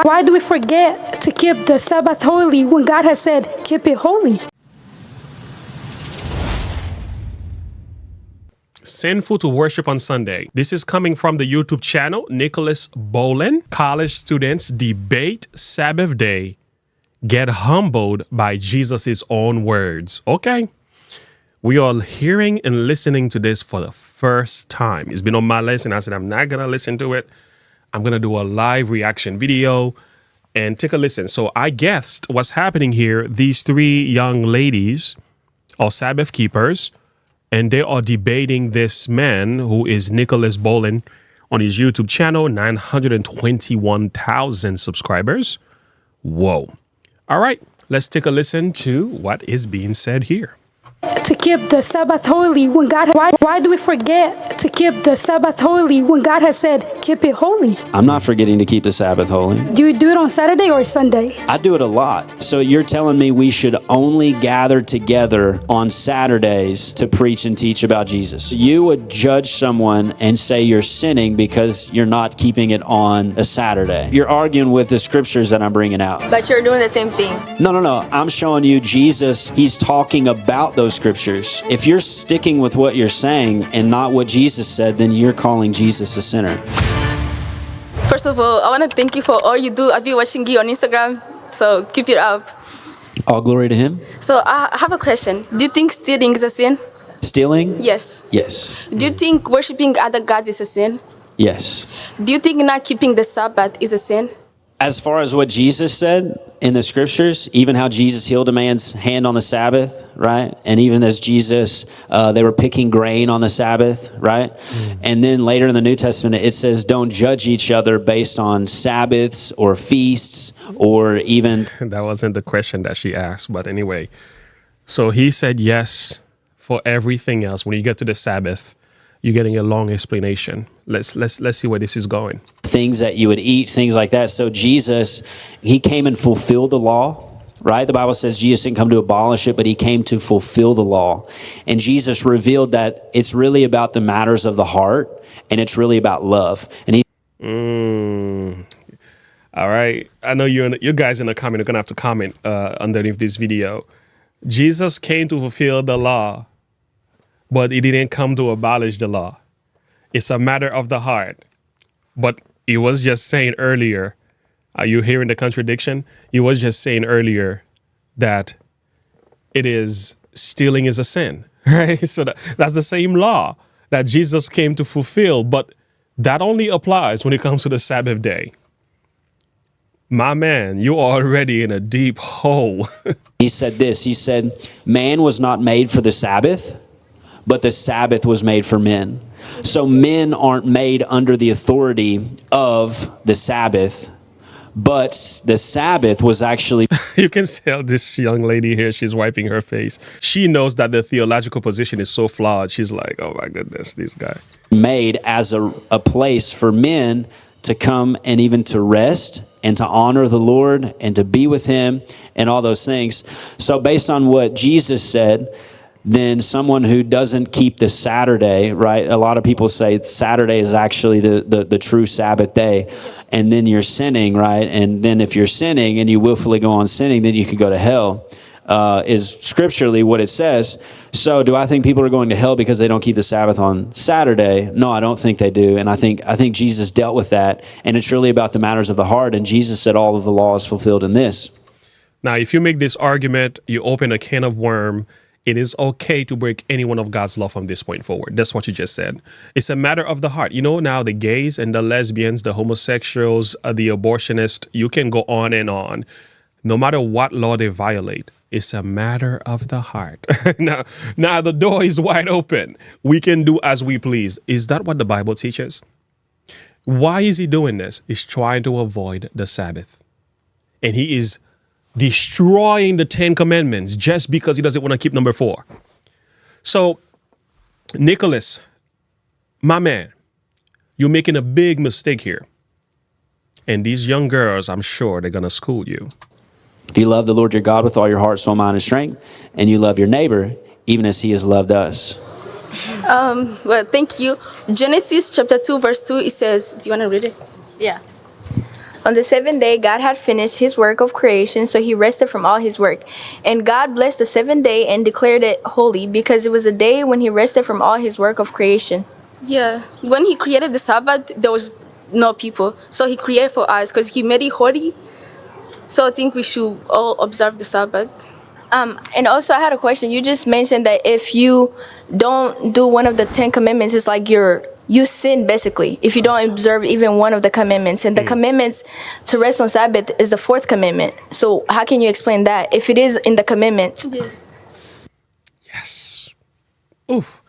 Why do we forget to keep the Sabbath holy when God has said, keep it holy? Sinful to worship on Sunday. This is coming from the YouTube channel, Nicholas Bolin. College students debate Sabbath day, get humbled by Jesus' own words. Okay. We are hearing and listening to this for the first time. It's been on my list and I said, I'm not going to listen to it. I'm going to do a live reaction video and take a listen. So I guessed what's happening here. These three young ladies are Sabbath keepers, and they are debating this man who is Nicholas Bolin on his YouTube channel, 921,000 subscribers. Whoa. All right, let's take a listen to what is being said here. To keep the Sabbath holy when God... Why do we forget to keep the Sabbath holy when God has said, keep it holy? I'm not forgetting to keep the Sabbath holy. Do you do it on Saturday or Sunday? I do it a lot. So you're telling me we should only gather together on Saturdays to preach and teach about Jesus. You would judge someone and say you're sinning because you're not keeping it on a Saturday. You're arguing with the scriptures that I'm bringing out. But you're doing the same thing. No. I'm showing you Jesus. He's talking about those scriptures. If you're sticking with what you're saying and not what Jesus said, then you're calling Jesus a sinner. First of all, I want to thank you for all you do. I've been watching you on Instagram, so keep it up. All glory to him. So I have a question. Do you think stealing is a sin? Stealing? Yes. Yes. Do you think worshiping other gods is a sin? Yes. Do you think not keeping the Sabbath is a sin? As far as what Jesus said in the scriptures, even how Jesus healed a man's hand on the Sabbath, right? And even as Jesus, they were picking grain on the Sabbath, right? And then later in the New Testament, it says, don't judge each other based on Sabbaths or feasts or even... That wasn't the question that she asked, but anyway. So he said yes for everything else. When you get to the Sabbath, you're getting a long explanation. Let's see where this is going. Things that you would eat, things like that. So Jesus, he came and fulfilled the law, right? The Bible says Jesus didn't come to abolish it, but he came to fulfill the law. And Jesus revealed that it's really about the matters of the heart, and it's really about love. And he... All right. I know you guys in the comment are going to have to comment underneath this video. Jesus came to fulfill the law, but he didn't come to abolish the law. It's a matter of the heart. But he was just saying earlier, are you hearing the contradiction? He was just saying earlier that stealing is a sin, right? So that's the same law that Jesus came to fulfill, but that only applies when it comes to the Sabbath day. My man, you are already in a deep hole. He said this, he said, man was not made for the Sabbath, but the Sabbath was made for men. So men aren't made under the authority of the Sabbath, but the Sabbath was actually... You can tell this young lady here, she's wiping her face. She knows that the theological position is so flawed. She's like, oh my goodness, this guy. Made as a place for men to come and even to rest and to honor the Lord and to be with him and all those things. So based on what Jesus said, then someone who doesn't keep the Saturday, right? A lot of people say Saturday is actually the true Sabbath day. And then you're sinning, right? And then if you're sinning and you willfully go on sinning, then you could go to hell, is scripturally what it says. So do I think people are going to hell because they don't keep the Sabbath on Saturday? No, I don't think they do. And I think Jesus dealt with that. And it's really about the matters of the heart. And Jesus said all of the law is fulfilled in this. Now, if you make this argument, you open a can of worms. It is okay to break any one of God's law from this point forward. That's what you just said. It's a matter of the heart. You know, now the gays and the lesbians, the homosexuals, the abortionists, you can go on and on. No matter what law they violate, it's a matter of the heart. Now the door is wide open. We can do as we please. Is that what the Bible teaches? Why is he doing this? He's trying to avoid the Sabbath. And he is destroying the 10 commandments just because he doesn't want to keep number 4. So, Nicholas, my man, you're making a big mistake here. And these young girls, I'm sure they're going to school you. Do you love the Lord your God with all your heart, soul, mind, and strength? And you love your neighbor, even as he has loved us. Well, thank you. Genesis chapter 2, verse 2, it says, do you want to read it? Yeah. On the seventh day, God had finished his work of creation, so he rested from all his work. And God blessed the seventh day and declared it holy, because it was a day when he rested from all his work of creation. Yeah, when he created the Sabbath, there was no people. So he created for us because he made it holy. So I think we should all observe the Sabbath. And also, I had a question. You just mentioned that if you don't do one of the 10 commandments, it's like you sin, basically, if you don't observe even one of the commandments. And the commandments to rest on Sabbath is the fourth commandment. So how can you explain that if it is in the commandments? Yeah. Yes. Oof.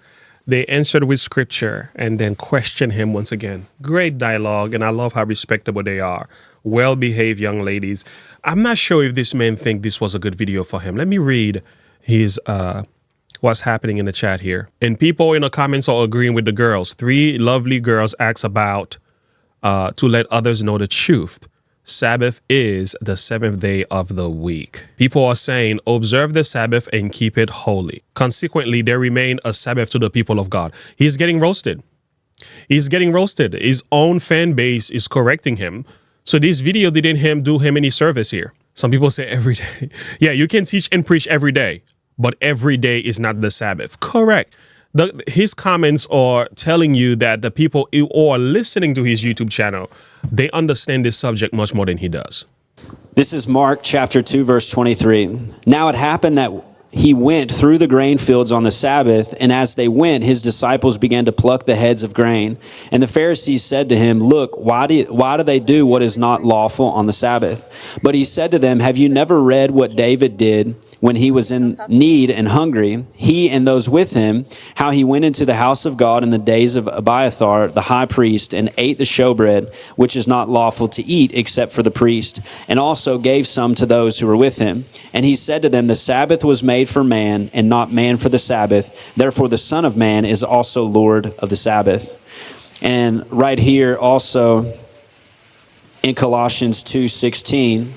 They answered with scripture and then questioned him once again. Great dialogue, and I love how respectable they are. Well-behaved young ladies. I'm not sure if this man think this was a good video for him. Let me read his what's happening in the chat here. And people in the comments are agreeing with the girls. 3 lovely girls ask about to let others know the truth. Sabbath is the 7th day of the week. People are saying, observe the Sabbath and keep it holy. Consequently, there remain a Sabbath to the people of God. He's getting roasted. He's getting roasted. His own fan base is correcting him. So this video didn't do him any service here. Some people say every day. Yeah, you can teach and preach every day, but every day is not the Sabbath. Correct. His comments are telling you that the people who are listening to his YouTube channel, they understand this subject much more than he does. This is Mark chapter 2, verse 23. Now it happened that he went through the grain fields on the Sabbath, and as they went, his disciples began to pluck the heads of grain. And the Pharisees said to him, look, why do they do what is not lawful on the Sabbath? But he said to them, have you never read what David did when he was in need and hungry, he and those with him, how he went into the house of God in the days of Abiathar, the high priest, and ate the showbread, which is not lawful to eat except for the priest, and also gave some to those who were with him. And he said to them, the Sabbath was made for man, and not man for the Sabbath. Therefore the Son of Man is also Lord of the Sabbath. And right here also in Colossians 2:16,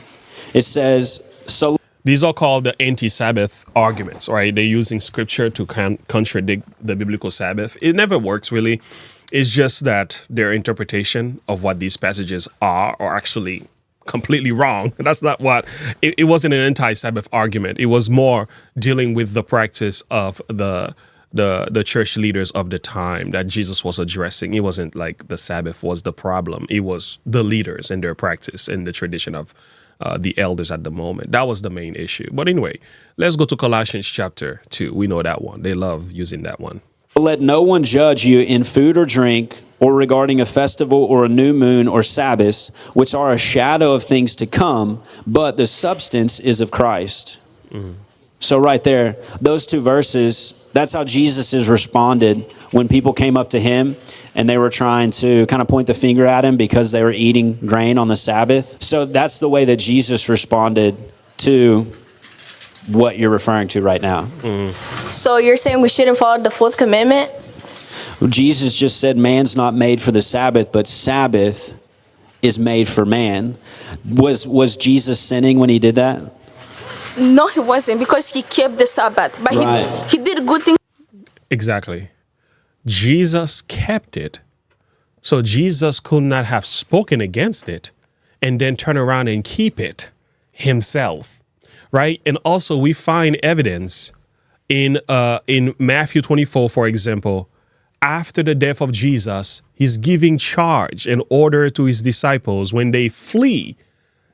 it says, so these are called the anti-Sabbath arguments, right? They're using scripture to contradict the biblical Sabbath. It never works, really. It's just that their interpretation of what these passages are actually completely wrong. That's not what, it wasn't an anti-Sabbath argument. It was more dealing with the practice of the church leaders of the time that Jesus was addressing. It wasn't like the Sabbath was the problem. It was the leaders and their practice and the tradition of the elders at the moment. That was the main issue. But anyway, let's go to Colossians chapter 2. We know that one. They love using that one. Let no one judge you in food or drink, or regarding a festival or a new moon or Sabbaths, which are a shadow of things to come, but the substance is of Christ. Mm-hmm. So right there, those 2 verses, that's how Jesus has responded when people came up to him and they were trying to kind of point the finger at him because they were eating grain on the Sabbath. So that's the way that Jesus responded to what you're referring to right now. Mm. So you're saying we shouldn't follow the 4th commandment? Well, Jesus just said man's not made for the Sabbath, but Sabbath is made for man. Was Jesus sinning when he did that? No, he wasn't, because he kept the Sabbath. But Right. he did good things. Exactly. Jesus kept it. So Jesus could not have spoken against it and then turn around and keep it himself. Right? And also we find evidence in Matthew 24, for example, after the death of Jesus, he's giving charge and order to his disciples when they flee,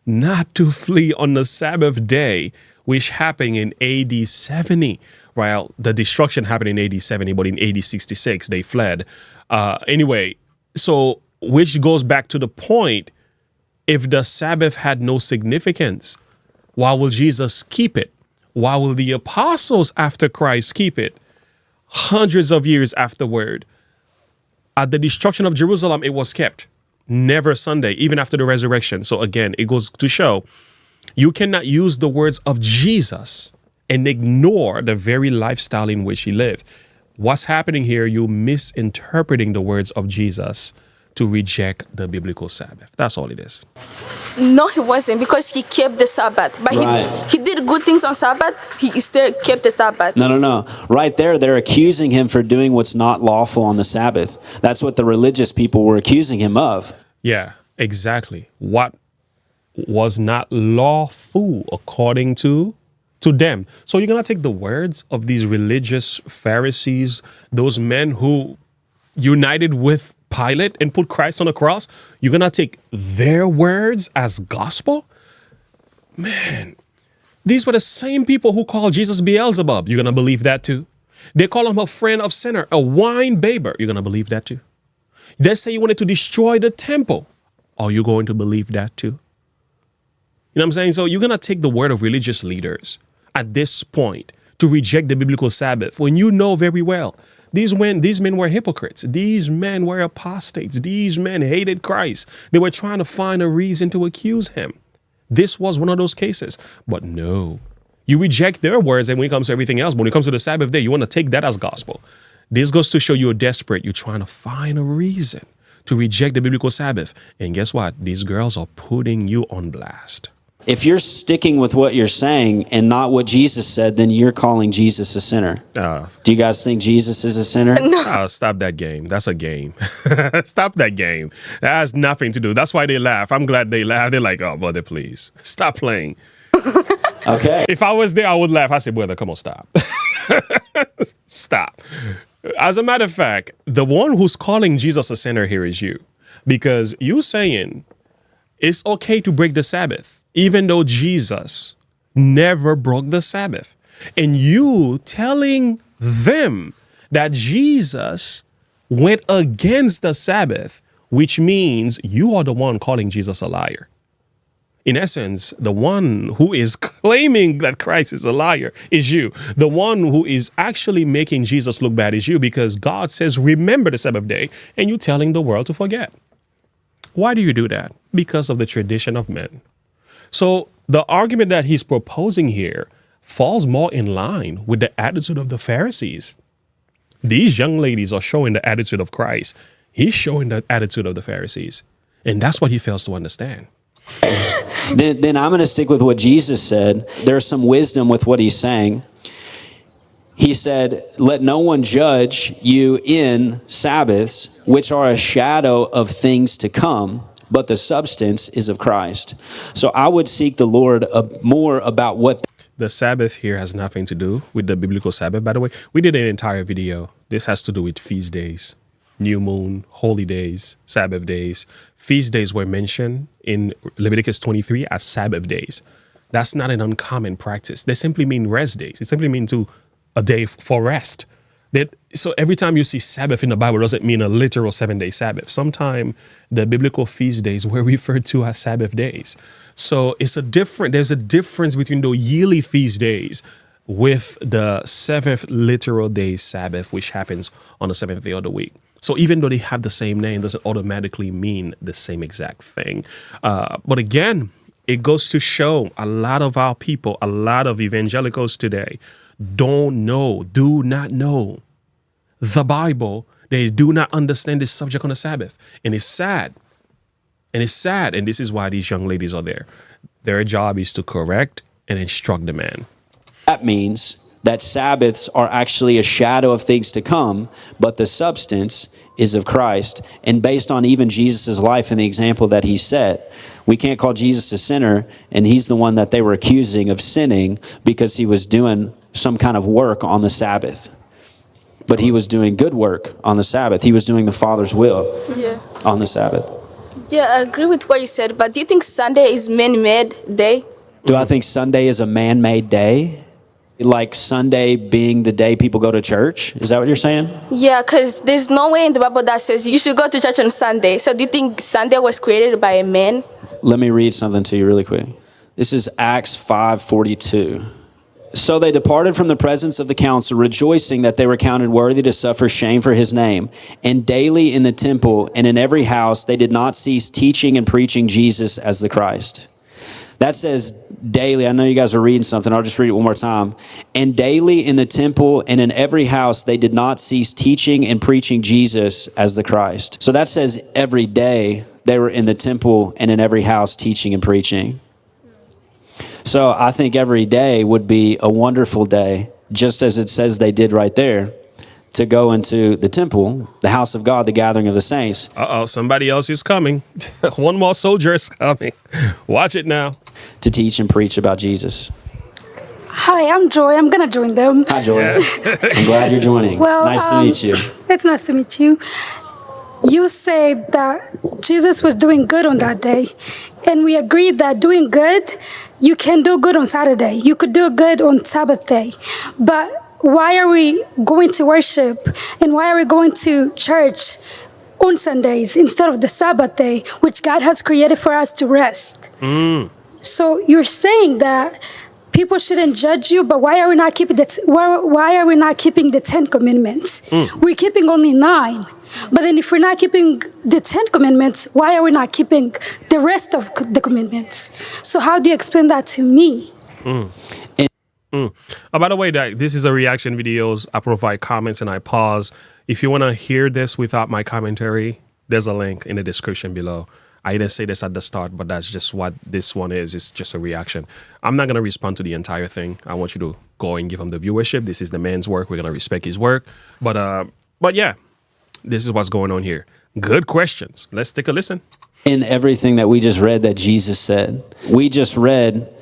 not to flee on the Sabbath day, which happened in AD 70. Well, the destruction happened in AD 70, but in AD 66, they fled. Anyway, so which goes back to the point, if the Sabbath had no significance, why will Jesus keep it? Why will the apostles after Christ keep it? Hundreds of years afterward, at the destruction of Jerusalem, it was kept. Never Sunday, even after the resurrection. So again, it goes to show you cannot use the words of Jesus and ignore the very lifestyle in which he lived. What's happening here? You're misinterpreting the words of Jesus to reject the biblical Sabbath. That's all it is. No, he wasn't, because he kept the Sabbath. But Right. he did good things on Sabbath. He still kept the Sabbath. No. Right there, they're accusing him for doing what's not lawful on the Sabbath. That's what the religious people were accusing him of. Yeah, exactly. What was not lawful according to them. So you're going to take the words of these religious Pharisees, those men who united with Pilate and put Christ on the cross. You're going to take their words as gospel? Man, these were the same people who called Jesus Beelzebub. You're going to believe that too? They call him a friend of sinner, a wine babber. You're going to believe that too? They say he wanted to destroy the temple. Are you going to believe that too? You know what I'm saying? So you're going to take the word of religious leaders at this point to reject the biblical Sabbath when you know very well these men were hypocrites. These men were apostates. These men hated Christ. They were trying to find a reason to accuse him. This was one of those cases. But no, you reject their words, and when it comes to everything else, but when it comes to the Sabbath day, you want to take that as gospel. This goes to show you're desperate. You're trying to find a reason to reject the biblical Sabbath. And guess what? These girls are putting you on blast. If you're sticking with what you're saying and not what Jesus said, then you're calling Jesus a sinner. Do you guys think Jesus is a sinner? No. Stop that game. That's a game. Stop that game. That has nothing to do. That's why they laugh. I'm glad they laugh. They're like, oh, brother, please stop playing. Okay. If I was there, I would laugh. I said, brother, come on, stop. Stop. As a matter of fact, the one who's calling Jesus a sinner here is you, because you're saying it's okay to break the Sabbath, even though Jesus never broke the Sabbath. And you telling them that Jesus went against the Sabbath, which means you are the one calling Jesus a liar. In essence, the one who is claiming that Christ is a liar is you. The one who is actually making Jesus look bad is you, because God says, remember the Sabbath day, and you're telling the world to forget. Why do you do that? Because of the tradition of men. So the argument that he's proposing here falls more in line with the attitude of the Pharisees. These young ladies are showing the attitude of Christ. He's showing the attitude of the Pharisees. And that's what he fails to understand. Then I'm going to stick with what Jesus said. There's some wisdom with what he's saying. He said, let no one judge you in Sabbaths, which are a shadow of things to come, but the substance is of Christ. So I would seek the Lord more about what the Sabbath here has nothing to do with the biblical Sabbath, by the way. We did an entire video. This has to do with feast days, new moon, holy days, Sabbath days. Feast days were mentioned in Leviticus 23 as Sabbath days. That's not an uncommon practice. They simply mean rest days. It simply means a day for rest. So every time you see Sabbath in the Bible, doesn't mean a literal 7-day Sabbath. Sometimes the biblical feast days were referred to as Sabbath days. So there's a difference between the yearly feast days with the 7th literal day Sabbath, which happens on the 7th day of the week. So even though they have the same name, doesn't automatically mean the same exact thing. But again, it goes to show a lot of our people, a lot of evangelicals today do not know the Bible. They do not understand this subject on the Sabbath. And it's sad. And this is why these young ladies are there. Their job is to correct and instruct the man. That means that Sabbaths are actually a shadow of things to come, but the substance is of Christ. And based on even Jesus' life and the example that he set, we can't call Jesus a sinner, and he's the one that they were accusing of sinning because he was doing some kind of work on the Sabbath. But he was doing good work on the Sabbath. He was doing the Father's will on the Sabbath. Yeah, I agree with what you said, but do you think Sunday is man-made day? Do I think Sunday is a man-made day? Like Sunday being the day people go to church? Is that what you're saying? Yeah, because there's no way in the Bible that says you should go to church on Sunday. So do you think Sunday was created by a man? Let me read something to you really quick. This is Acts 5:42. So they departed from the presence of the council, rejoicing that they were counted worthy to suffer shame for his name. And daily in the temple and in every house, they did not cease teaching and preaching Jesus as the Christ. That says daily. I know you guys are reading something. I'll just read it one more time. And daily in the temple and in every house, they did not cease teaching and preaching Jesus as the Christ. So that says every day they were in the temple and in every house teaching and preaching. So I think every day would be a wonderful day, just as it says they did right there. to go into the temple, the house of God, the gathering of the saints. Somebody else is coming. One more soldier is coming. Watch it now. To teach and preach about Jesus. Hi, I'm Joy. I'm going to join them. Hi, Joy. I'm glad you're joining. Well, nice to meet you. It's nice to meet you. You said that Jesus was doing good on that day. And we agreed that doing good, you can do good on Saturday. You could do good on Sabbath day. But why are we going to worship and why are we going to church on Sundays instead of the Sabbath day, which God has created for us to rest? So you're saying that people shouldn't judge you, but why are we not keeping why are we not keeping the 10 commandments? We're keeping only 9. But then if we're not keeping the 10 commandments, why are we not keeping the rest of the commandments? So how do you explain that to me? By the way, this is a reaction videos. I provide comments and I pause. If you want to hear this without my commentary, there's a link in the description below. I didn't say this at the start, but that's just what this one is. It's just a reaction. I'm not going to respond to the entire thing. I want you to go and give him the viewership. This is the man's work. We're going to respect his work. But yeah, this is what's going on here. Good questions. Let's take a listen. In everything that we just read that Jesus said, we just read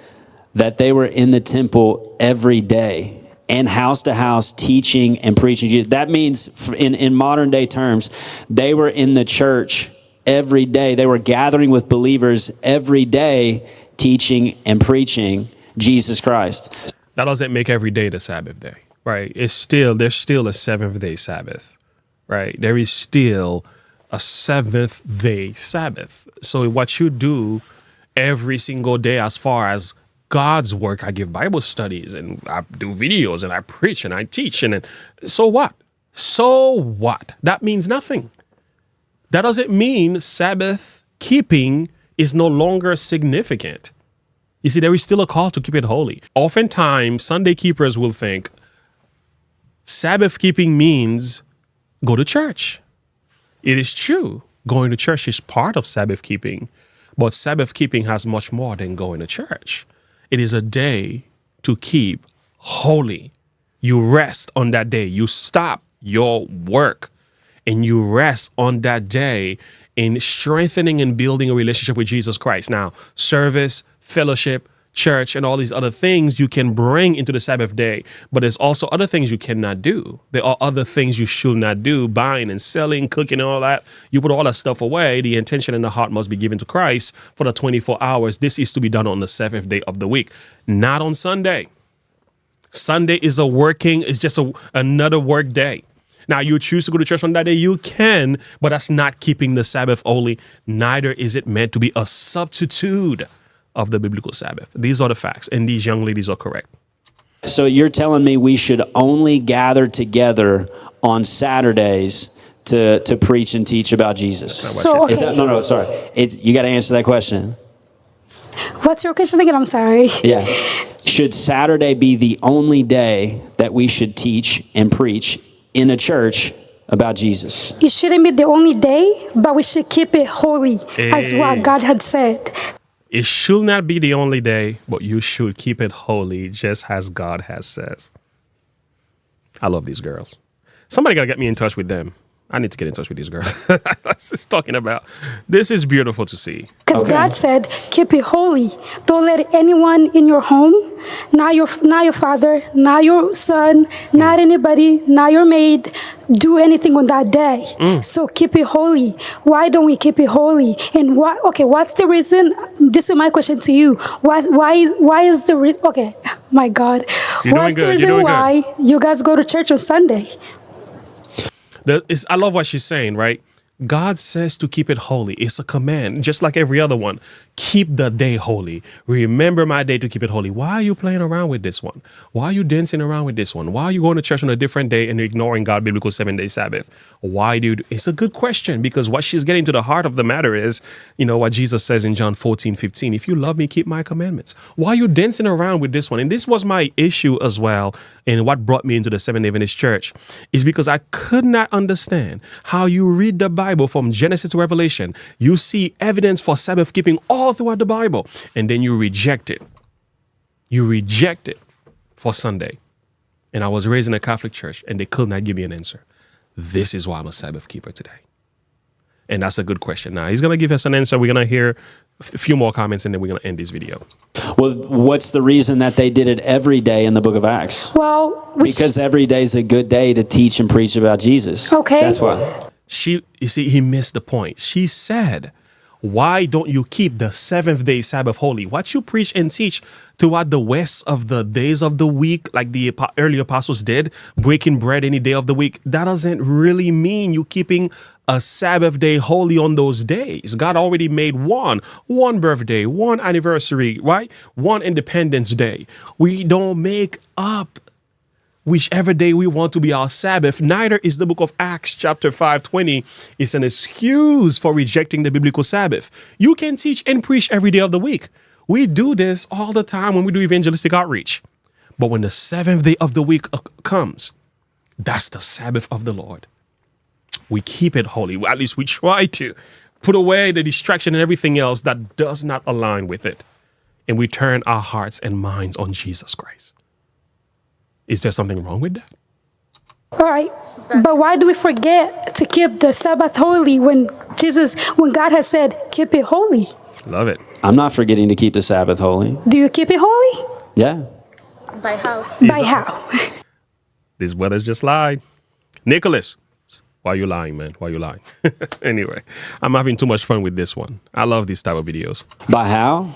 that they were in the temple every day and house to house teaching and preaching Jesus. That means in modern day terms, they were in the church every day. They were gathering with believers every day, teaching and preaching Jesus Christ. That doesn't make every day the Sabbath day, right? There's still a 7th-day Sabbath, right? There is still a 7th-day Sabbath. So what you do every single day as far as God's work, I give Bible studies and I do videos and I preach and I teach. And so what? So what? That means nothing. That doesn't mean Sabbath keeping is no longer significant. You see, there is still a call to keep it holy. Oftentimes, Sunday keepers will think Sabbath keeping means go to church. It is true. Going to church is part of Sabbath keeping, but Sabbath keeping has much more than going to church. It is a day to keep holy. You rest on that day. You stop your work and you rest on that day in strengthening and building a relationship with Jesus Christ. Now, service, fellowship, church, and all these other things you can bring into the Sabbath day, but there's also other things you cannot do. There are other things you should not do, buying and selling, cooking and all that. You put all that stuff away. The intention and the heart must be given to Christ for the 24 hours. This is to be done on the 7th day of the week, not on Sunday. Sunday is just another work day. Now, you choose to go to church on that day, you can, but that's not keeping the Sabbath holy. Neither is it meant to be a substitute of the biblical Sabbath. These are the facts, and these young ladies are correct. So you're telling me we should only gather together on Saturdays to preach and teach about Jesus? So, okay. Sorry. You got to answer that question. What's your question again? I'm sorry. Yeah. Should Saturday be the only day that we should teach and preach in a church about Jesus? It shouldn't be the only day, but we should keep it holy as what God had said. It should not be the only day, but you should keep it holy, just as God has says. I love these girls. Somebody got to get me in touch with them. I need to get in touch with these girls. That's just talking about. This is beautiful to see. Because God said, keep it holy. Don't let anyone in your home, not your father, not your son, not anybody, not your maid, do anything on that day. So keep it holy. Why don't we keep it holy? And what's the reason? This is my question to you. Why is the reason? Okay, my God. What's the reason why you guys go to church on Sunday? I love what she's saying, right? God says to keep it holy. It's a command, just like every other one. Keep the day holy. Remember my day to keep it holy. Why are you playing around with this one? Why are you dancing around with this one? Why are you going to church on a different day and ignoring God's biblical 7-day Sabbath? Why do you It's a good question, because what she's getting to the heart of the matter is, what Jesus says in John 14:15. If you love me, keep my commandments. Why are you dancing around with this one? And this was my issue as well. And what brought me into the 7-day Adventist church is because I could not understand how you read the Bible from Genesis to Revelation. You see evidence for Sabbath keeping all throughout the Bible, and then you reject it. You reject it for Sunday. and I was raised in a Catholic church, and they could not give me an answer. This is why I'm a Sabbath keeper today. And that's a good question. Now, he's going to give us an answer. We're going to hear a few more comments, and then we're going to end this video. Well, what's the reason that they did it every day in the book of Acts? Well, Because every day is a good day to teach and preach about Jesus. Okay. That's why. You see, he missed the point. She said, why don't you keep the seventh day Sabbath holy? What you preach and teach throughout the rest of the days of the week, like the early apostles did, breaking bread any day of the week, that doesn't really mean you keeping a Sabbath day holy on those days. God already made one birthday, one anniversary, right? One Independence Day. We don't make up whichever day we want to be our Sabbath. Neither is the book of Acts chapter 5:20. It's an excuse for rejecting the biblical Sabbath. You can teach and preach every day of the week. We do this all the time when we do evangelistic outreach. But when the seventh day of the week comes, that's the Sabbath of the Lord. We keep it holy. At least we try to put away the distraction and everything else that does not align with it. And we turn our hearts and minds on Jesus Christ. Is there something wrong with that? all right. But why do we forget to keep the Sabbath holy when God has said, keep it holy? Love it. I'm not forgetting to keep the Sabbath holy. Do you keep it holy? Yeah. By how? By how? This brother's just lied. Nicholas, why are you lying, man? Why are you lying? Anyway, I'm having too much fun with this one. I love these type of videos. By how?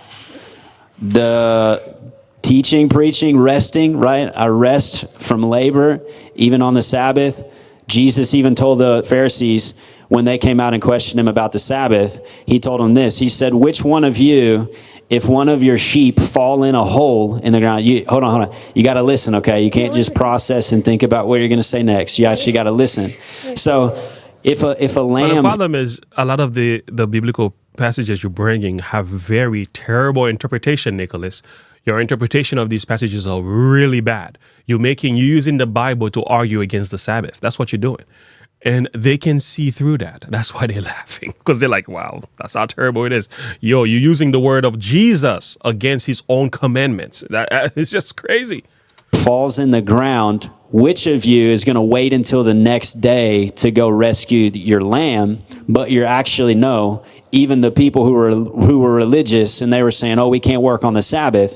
The teaching, preaching, resting, right? I rest from labor, even on the Sabbath. Jesus even told the Pharisees when they came out and questioned him about the Sabbath, he told them this. He said, which one of you, if one of your sheep fall in a hole in the ground, hold on. You got to listen, okay? You can't just process and think about what you're going to say next. You actually got to listen. So if a lamb... But the problem is a lot of the biblical passages you're bringing have very terrible interpretation, Nicholas. Your interpretation of these passages are really bad. You're using the Bible to argue against the Sabbath. That's what you're doing. And they can see through that. That's why they're laughing. Because they're like, wow, that's how terrible it is. Yo, you're using the word of Jesus against his own commandments. It's just crazy. Falls in the ground, which of you is going to wait until the next day to go rescue your lamb? But you're actually, no, even the people who were religious and they were saying, oh, we can't work on the Sabbath.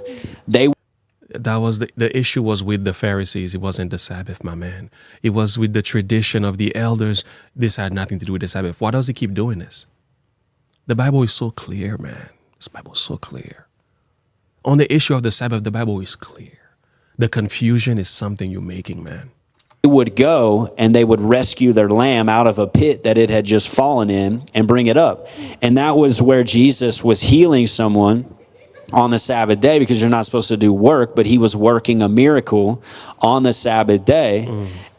That was the issue was with the Pharisees. It wasn't the Sabbath, my man. It was with the tradition of the elders. This had nothing to do with the Sabbath. Why does he keep doing this? The Bible is so clear, man. This Bible is so clear. On the issue of the Sabbath, the Bible is clear. The confusion is something you're making, man. They would go and they would rescue their lamb out of a pit that it had just fallen in and bring it up. And that was where Jesus was healing someone on the Sabbath day, because you're not supposed to do work, but he was working a miracle on the Sabbath day.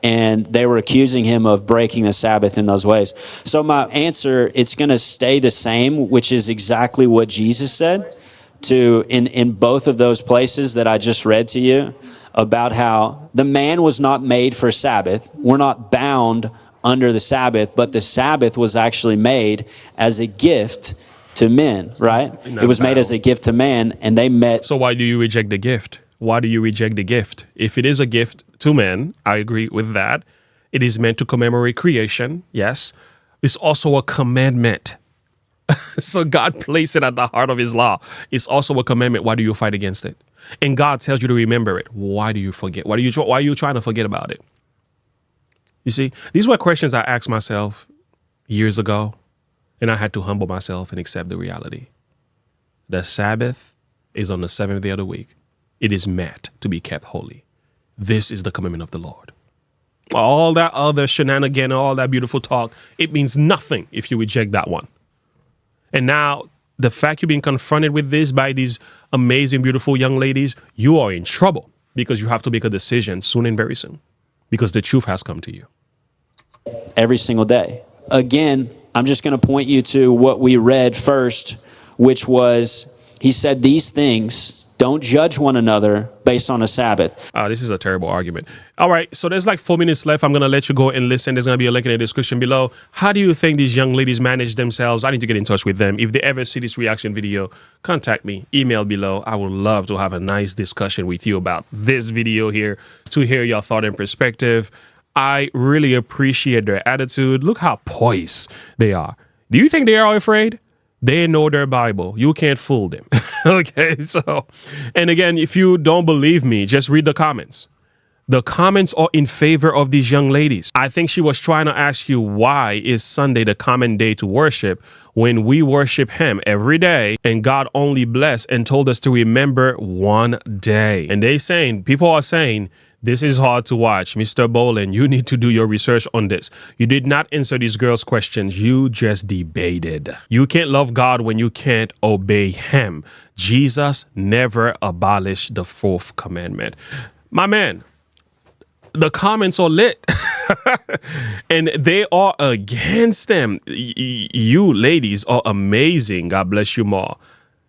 And they were accusing him of breaking the Sabbath in those ways. So my answer, it's going to stay the same, which is exactly what Jesus said in both of those places that I just read to you, about how the man was not made for Sabbath. We're not bound under the Sabbath, but the Sabbath was actually made as a gift to men, right? It was made as a gift to man, and they met. So why do you reject the gift? Why do you reject the gift? If it is a gift to men, I agree with that. It is meant to commemorate creation, yes. It's also a commandment. So God placed it at the heart of his law. It's also a commandment. Why do you fight against it? And God tells you to remember it. Why do you forget? Why are you trying to forget about it? You see, these were questions I asked myself years ago. And I had to humble myself and accept the reality. The Sabbath is on the seventh day of the week. It is meant to be kept holy. This is the commandment of the Lord. All that other shenanigan, all that beautiful talk, it means nothing if you reject that one. And now, the fact you're being confronted with this by these amazing, beautiful young ladies, you are in trouble because you have to make a decision soon and very soon, because the truth has come to you. Every single day. Again, I'm just going to point you to what we read first, which was, he said these things Don't judge one another based on a Sabbath. This is a terrible argument. All right, so there's like 4 minutes left. I'm going to let you go and listen. There's going to be a link in the description below. How do you think these young ladies manage themselves? I need to get in touch with them. If they ever see this reaction video, contact me. Email below. I would love to have a nice discussion with you about this video here to hear your thought and perspective. I really appreciate their attitude. Look how poised they are. Do you think they are afraid? They know their Bible. You can't fool them. Okay, so, and again, if you don't believe me, just read the comments. The comments are in favor of these young ladies. I think she was trying to ask you, why is Sunday the common day to worship when we worship him every day and God only blessed and told us to remember one day? And people are saying, this is hard to watch. Mr. Bolin, you need to do your research on this. You did not answer these girls' questions. You just debated. You can't love God when you can't obey him. Jesus never abolished the fourth commandment. My man, the comments are lit. And they are against them. You ladies are amazing. God bless you more.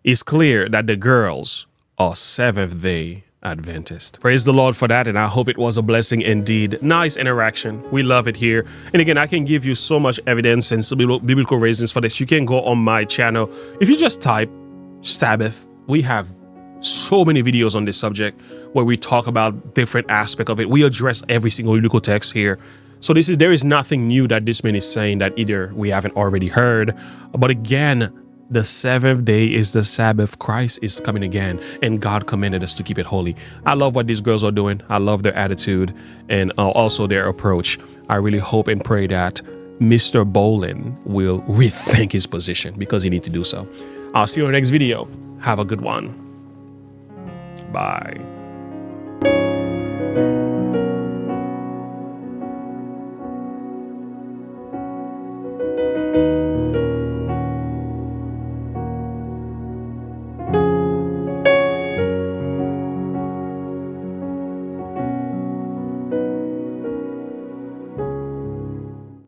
It's clear that the girls are Seventh-day Adventist. Praise the Lord for that, and I hope it was a blessing indeed. Nice interaction. We love it here. And again, I can give you so much evidence and biblical reasons for this. You can go on my channel. If you just type Sabbath, we have so many videos on this subject where we talk about different aspects of it. We address every single biblical text here. So there is nothing new that this man is saying that either we haven't already heard. But again, the seventh day is the Sabbath. Christ is coming again, and God commanded us to keep it holy. I love what these girls are doing. I love their attitude and also their approach. I really hope and pray that Mr. Bolin will rethink his position, because he needs to do so. I'll see you in the next video. Have a good one. Bye.